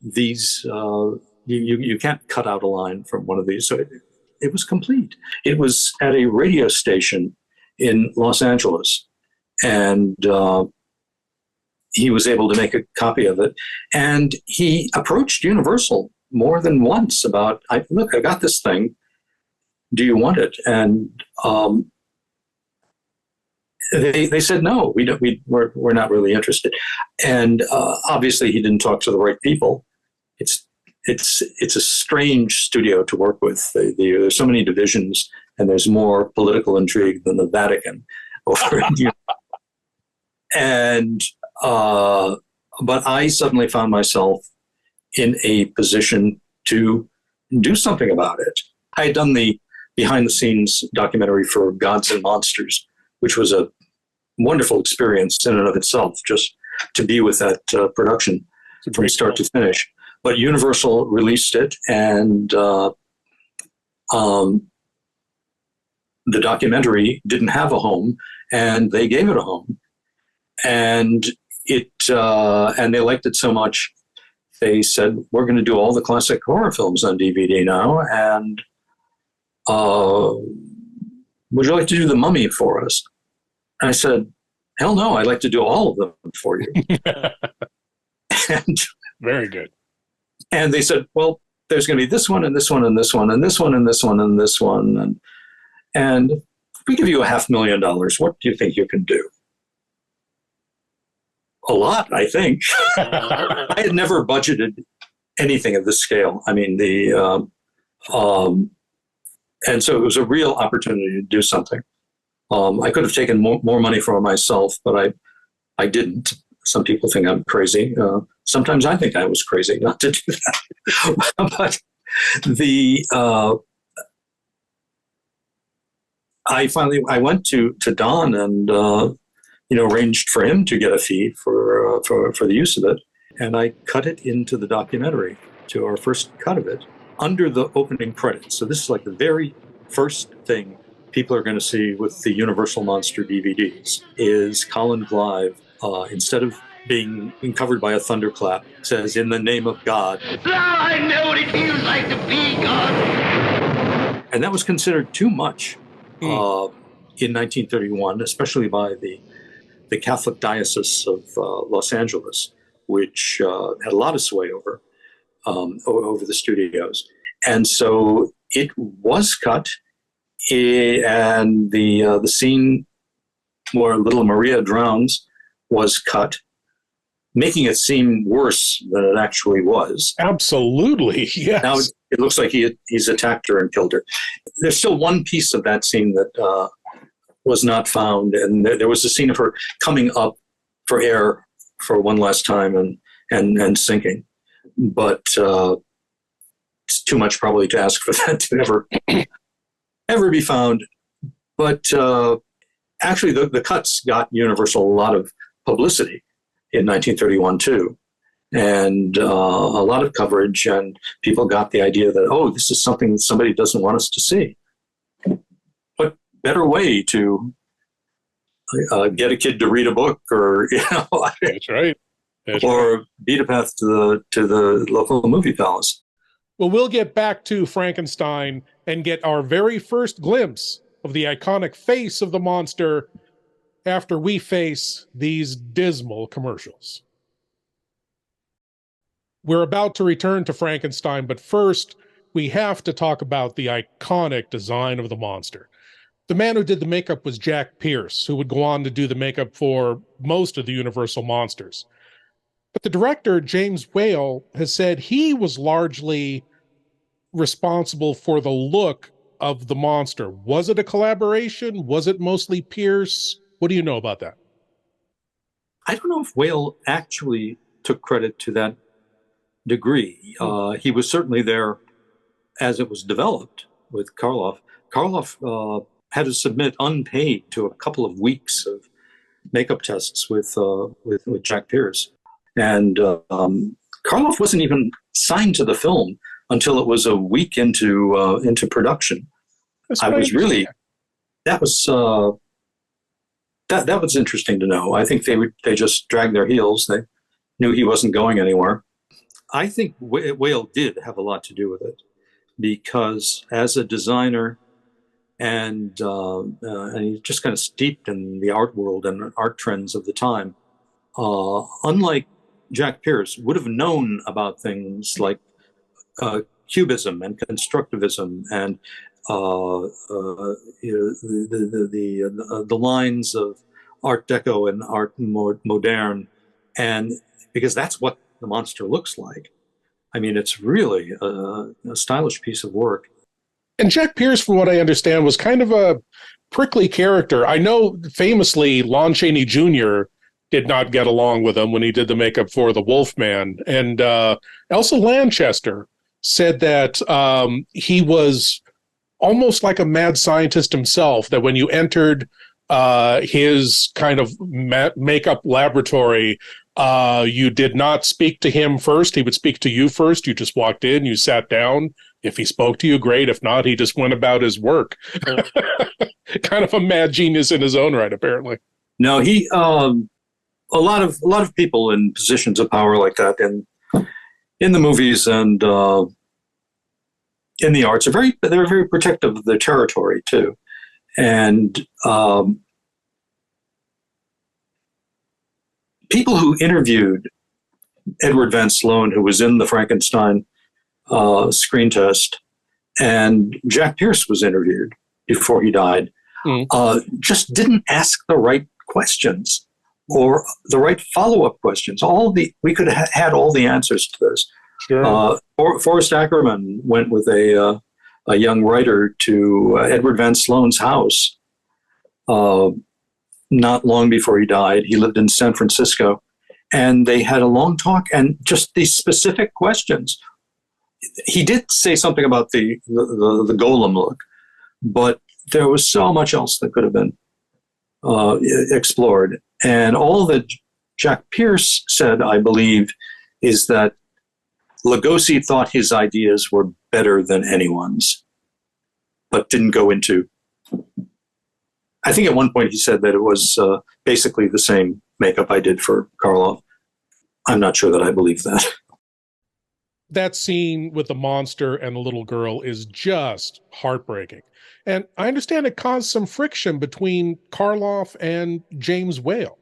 these you can't cut out a line from one of these, so it was complete. It was at a radio station in Los Angeles, and he was able to make a copy of it. And he approached Universal more than once about, look, I got this thing. Do you want it? And they said no. We're not really interested. And obviously, he didn't talk to the right people. It's a strange studio to work with. There's so many divisions, and there's more political intrigue than the Vatican. And but I suddenly found myself in a position to do something about it. I had done the behind-the-scenes documentary for Gods and Monsters, which was a wonderful experience in and of itself, just to be with that production from start to finish. But Universal released it, and the documentary didn't have a home, and they gave it a home. And and they liked it so much, they said, we're going to do all the classic horror films on DVD now, and would you like to do The Mummy for us? And I said, hell no, I'd like to do all of them for you. And very good. And they said, well, there's going to be this one and this one and this one and this one and this one and this one. And if we give you $500,000, what do you think you can do? A lot, I think. I had never budgeted anything of this scale. I mean, and so it was a real opportunity to do something. I could have taken more money for myself, but I didn't. Some people think I'm crazy. Sometimes I think I was crazy not to do that. But I went to Don and arranged for him to get a fee for the use of it, and I cut it into the documentary, to our first cut of it, under the opening credits. So this is like the very first thing people are going to see with the Universal Monster DVDs is Colin Clive, instead of being covered by a thunderclap, says, "In the name of God." Now I know what it feels like to be God. And that was considered too much in 1931, especially by the Catholic Diocese of Los Angeles, which had a lot of sway over the studios. And so it was cut, and the scene where little Maria drowns was cut, making it seem worse than it actually was. Absolutely, yes. Now it looks like he's attacked her and killed her. There's still one piece of that scene that was not found, and there was a scene of her coming up for air for one last time and sinking. But it's too much probably to ask for that to ever be found. But actually, the cuts got Universal a lot of publicity in 1931 too, and a lot of coverage, and people got the idea that, oh, this is something that somebody doesn't want us to see. What better way to get a kid to read a book, or That's right. or beat a path to the local movie palace. Well, we'll get back to Frankenstein and get our very first glimpse of the iconic face of the monster after we face these dismal commercials. We're about to return to Frankenstein, but first, we have to talk about the iconic design of the monster. The man who did the makeup was Jack Pierce, who would go on to do the makeup for most of the Universal monsters. But the director, James Whale, has said he was largely responsible for the look of the monster. Was it a collaboration? Was it mostly Pierce? What do you know about that? I don't know if Whale actually took credit to that degree. He was certainly there as it was developed with Karloff. Karloff had to submit unpaid to a couple of weeks of makeup tests with Jack Pierce, and Karloff wasn't even signed to the film until it was a week into production. I was really that was interesting to know. I think they just dragged their heels. They knew he wasn't going anywhere. I think Whale did have a lot to do with it, because as a designer and he's just kind of steeped in the art world and art trends of the time, unlike Jack Pierce, would have known about things like cubism and constructivism and the lines of Art Deco and Art Moderne, and because that's what the monster looks like. I mean, it's really a stylish piece of work. And Jack Pierce, from what I understand, was kind of a prickly character. I know famously Lon Chaney Jr. did not get along with him when he did the makeup for the Wolfman. And Elsa Lanchester said that he was almost like a mad scientist himself, that when you entered his kind of makeup laboratory, you did not speak to him first. He would speak to you first. You just walked in, you sat down. If he spoke to you, great. If not, he just went about his work. Kind of a mad genius in his own right, apparently. No, he a lot of people in positions of power like that in the movies and in the arts they're very protective of their territory too, and people who interviewed Edward Van Sloan, who was in the Frankenstein screen test, and Jack Pierce was interviewed before he died, just didn't ask the right questions or the right follow-up questions. We could have had all the answers to this. Sure. Forrest Ackerman went with a young writer to Edward Van Sloan's house not long before he died. He lived in San Francisco, and they had a long talk and just these specific questions. He did say something about the golem look, but there was so much else that could have been explored. And all that Jack Pierce said, I believe, is that Lugosi thought his ideas were better than anyone's, but didn't go into. I think at one point he said that it was basically the same makeup I did for Karloff. I'm not sure that I believe that. That scene with the monster and the little girl is just heartbreaking. And I understand it caused some friction between Karloff and James Whale.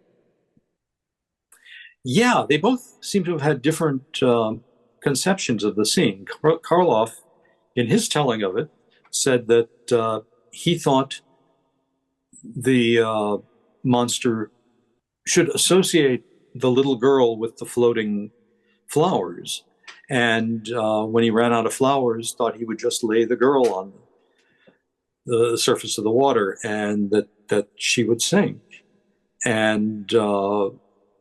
Yeah, they both seem to have had different conceptions of the scene. Karloff, in his telling of it, said that he thought the monster should associate the little girl with the floating flowers. And when he ran out of flowers, thought he would just lay the girl on the surface of the water and that she would sink. And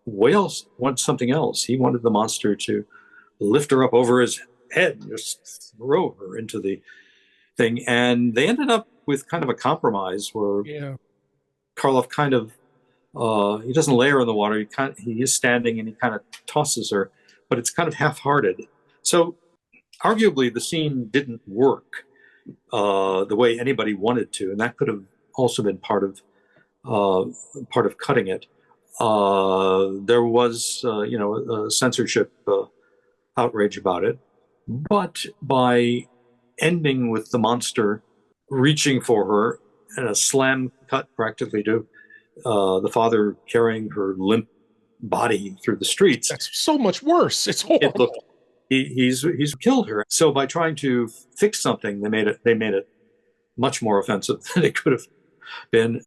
Whale wanted something else. He wanted the monster to lift her up over his head and just throw her into the thing. And they ended up with kind of a compromise where Karloff kind of, he doesn't lay her in the water. He is standing and he kind of tosses her, but it's kind of half-hearted. So arguably the scene didn't work the way anybody wanted to, and that could have also been part of cutting it. There was, a censorship outrage about it, but by ending with the monster reaching for her and a slam cut practically to the father carrying her limp body through the streets. That's so much worse. It's horrible. He's killed her. So by trying to fix something, they made it much more offensive than it could have been.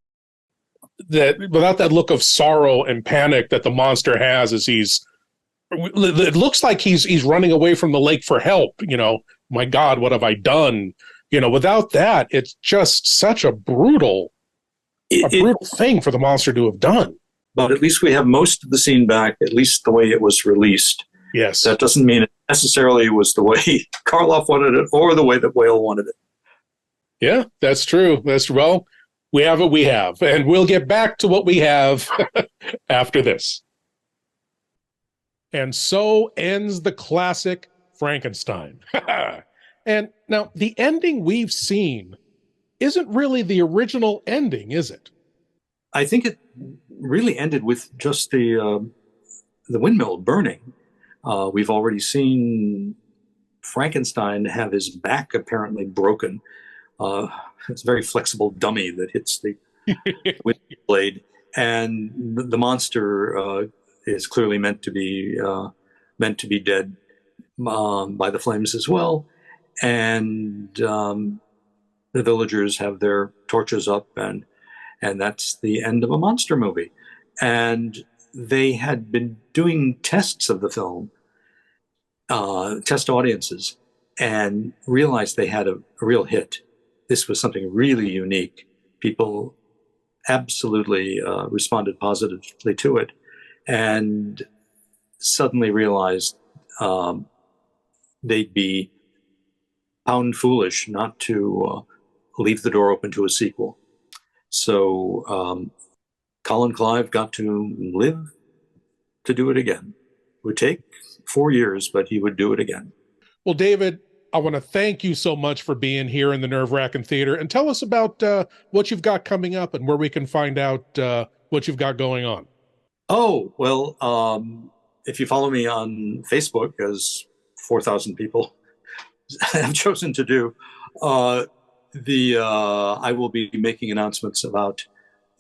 That without that look of sorrow and panic that the monster has as he's It looks like he's running away from the lake for help. My God, what have I done? Without that, it's just such a brutal thing for the monster to have done. But at least we have most of the scene back, at least the way it was released. Yes. That doesn't mean it necessarily was the way Karloff wanted it or the way that Whale wanted it. Yeah, that's true. Well, we have what we have, and we'll get back to what we have after this. And so ends the classic Frankenstein. And now the ending we've seen isn't really the original ending, is it? I think it really ended with just the windmill burning. We've already seen Frankenstein have his back apparently broken. It's a very flexible dummy that hits the windmill blade, and the monster is clearly meant to be dead by the flames as well. And the villagers have their torches up, and that's the end of a monster movie. And they had been doing tests of the film, test audiences, and realized they had a real hit. This was something really unique. People absolutely responded positively to it, and suddenly realized they'd be pound foolish not to leave the door open to a sequel. So Colin Clive got to live to do it again. It would take 4 years, but he would do it again. Well, David, I want to thank you so much for being here in the Wrackin Theater, and tell us about what you've got coming up and where we can find out what you've got going on. Oh, well, if you follow me on Facebook, as 4,000 people have chosen to do, I will be making announcements about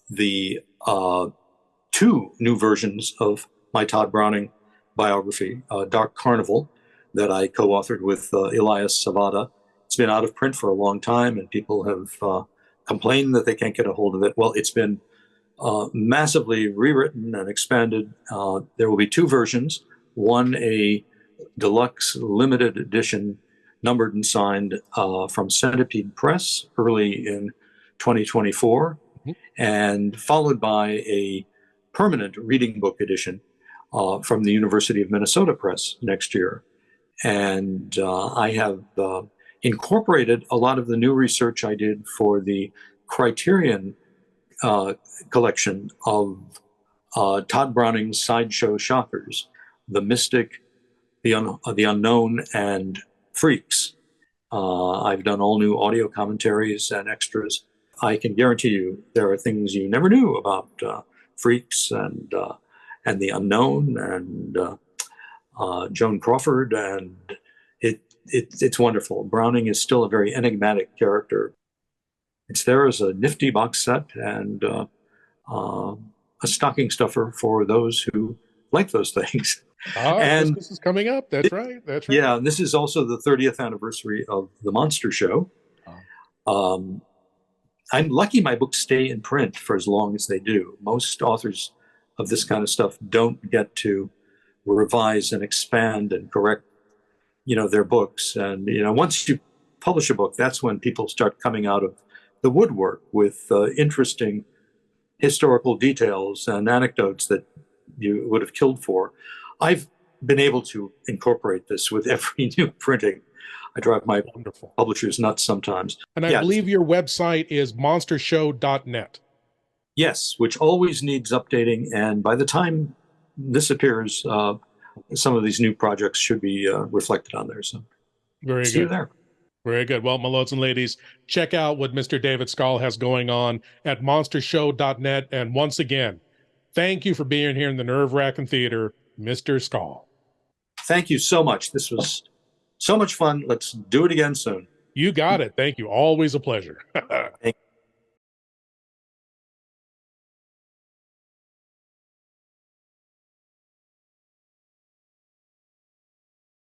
the 2 new versions of my Todd Browning biography, Dark Carnival, that I co-authored with Elias Savada. It's been out of print for a long time, and people have complained that they can't get a hold of it. Well, it's been massively rewritten and expanded. There will be 2 versions, one a deluxe limited edition, numbered and signed, from Centipede Press early in 2024, and followed by a permanent reading book edition from the University of Minnesota Press next year. And I have incorporated a lot of the new research I did for the Criterion collection of Todd Browning's sideshow shockers, The Mystic, the Unknown, and Freaks. I've done all new audio commentaries and extras. I can guarantee you there are things you never knew about Freaks and the Unknown and Joan Crawford, and it's wonderful. Browning is still a very enigmatic character. It's there as a nifty box set and a stocking stuffer for those who like those things. And this is coming up. That's right. Yeah, and this is also the 30th anniversary of The Monster Show. I'm lucky my books stay in print for as long as they do. Most authors of this kind of stuff don't get to revise and expand and correct, their books. And, once you publish a book, that's when people start coming out of the woodwork with interesting historical details and anecdotes that you would have killed for. I've been able to incorporate this with every new printing. I drive my publishers nuts sometimes. And I believe your website is monstershow.net. Yes, which always needs updating. And by the time this appears, some of these new projects should be reflected on there. So very see good. you there. Very good. Well, my lords and ladies, check out what Mr. David Skal has going on at monstershow.net. And once again, thank you for being here in the Wrackin Theater, Mr. Skal. Thank you so much. This was so much fun. Let's do it again soon. You got it. Thank you. Always a pleasure.